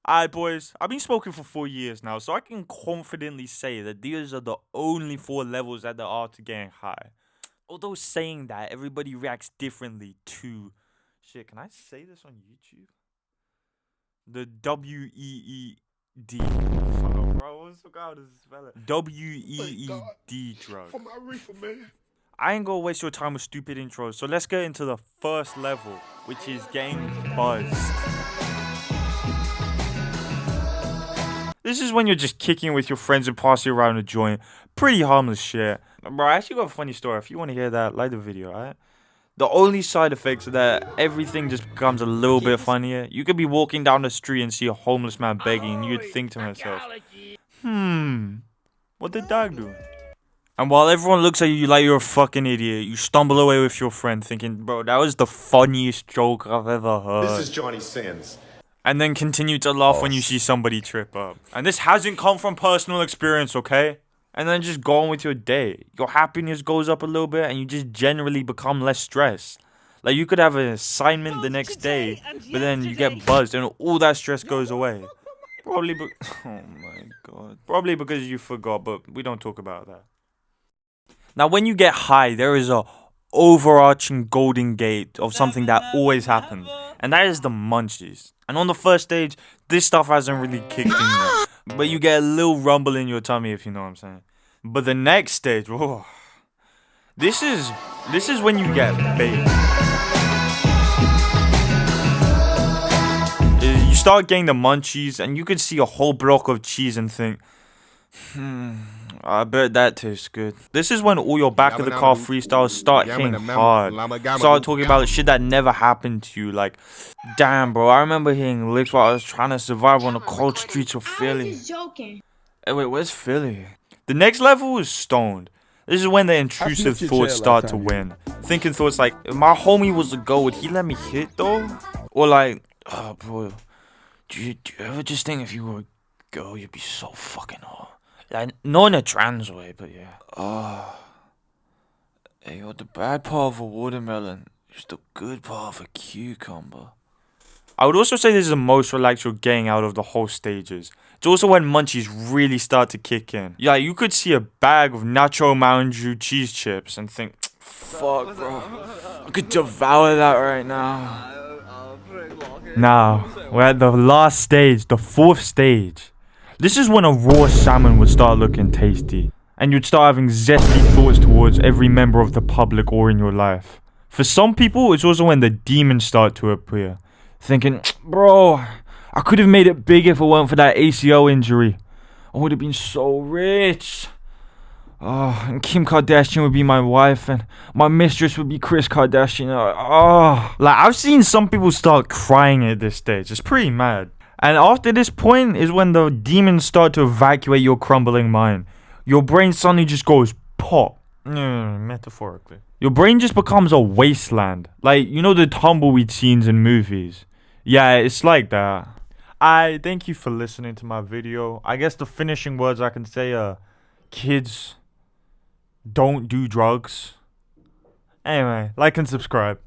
Alright, boys, I've been smoking for 4 years now, so I can confidently say that these are the only 4 levels that there are to getting high. Although saying that, everybody reacts differently to... Shit, can I say this on YouTube? The W-E-E-D. Fuck, bro, what's the guy to spell it? W-E-E-D drug. For my reefer, man. I ain't gonna waste your time with stupid intros, so let's get into the first level, which is getting buzzed. This is when you're just kicking with your friends and passing around a joint. Pretty harmless shit. Bro, I actually got a funny story. If you want to hear that, like the video, alright? The only side effects are that everything just becomes a little bit funnier. You could be walking down the street and see a homeless man begging, and you'd think to myself, what did Doug do? And while everyone looks at you like you're a fucking idiot, you stumble away with your friend thinking, bro, that was the funniest joke I've ever heard. This is Johnny Sins. And then continue to laugh when you see somebody trip up. And this hasn't come from personal experience, okay? And then just go on with your day. Your happiness goes up a little bit and you just generally become less stressed. Like you could have an assignment the next day, but then you get buzzed and all that stress goes away. Probably oh my god. Probably because you forgot, but we don't talk about that. Now when you get high, there is a overarching golden gate of something that always happens. And that is the munchies. And on the first stage, this stuff hasn't really kicked in yet. But you get a little rumble in your tummy, if you know what I'm saying. But the next stage, whoa, this is when you get baked. You start getting the munchies, and you can see a whole block of cheese and think, I bet that tastes good. This is when all your back of the car freestyles start hitting hard. Start talking about shit that never happened to you. Like, damn, bro, I remember hitting licks while I was trying to survive on the cold streets of Philly. Hey, wait, where's Philly? The next level is stoned. This is when the intrusive thoughts start to win. Thinking thoughts like, if my homie was to go, would he let me hit though? Or like, oh, bro, do you ever just think if you were a girl, you'd be so fucking hot? Like, not in a trans way, but yeah. Hey, yo, the bad part of a watermelon is the good part of a cucumber. I would also say this is the most relaxed you're getting out of the whole stages. It's also when munchies really start to kick in. Yeah, you could see a bag of Nacho Mountain Dew cheese chips and think, fuck, bro, I could devour that right now. Now, we're at the last stage, the fourth stage. This is when a raw salmon would start looking tasty, and you'd start having zesty thoughts towards every member of the public or in your life. For some people, it's also when the demons start to appear, thinking, bro, I could have made it big if it weren't for that ACL injury. I would have been so rich. Oh, and Kim Kardashian would be my wife, and my mistress would be Kris Kardashian. Like, I've seen some people start crying at this stage. It's pretty mad. And after this point is when the demons start to evacuate your crumbling mind. Your brain suddenly just goes pop. Metaphorically. Your brain just becomes a wasteland. Like, you know the tumbleweed scenes in movies? Yeah, it's like that. I thank you for listening to my video. I guess the finishing words I can say are, kids, don't do drugs. Anyway, like and subscribe.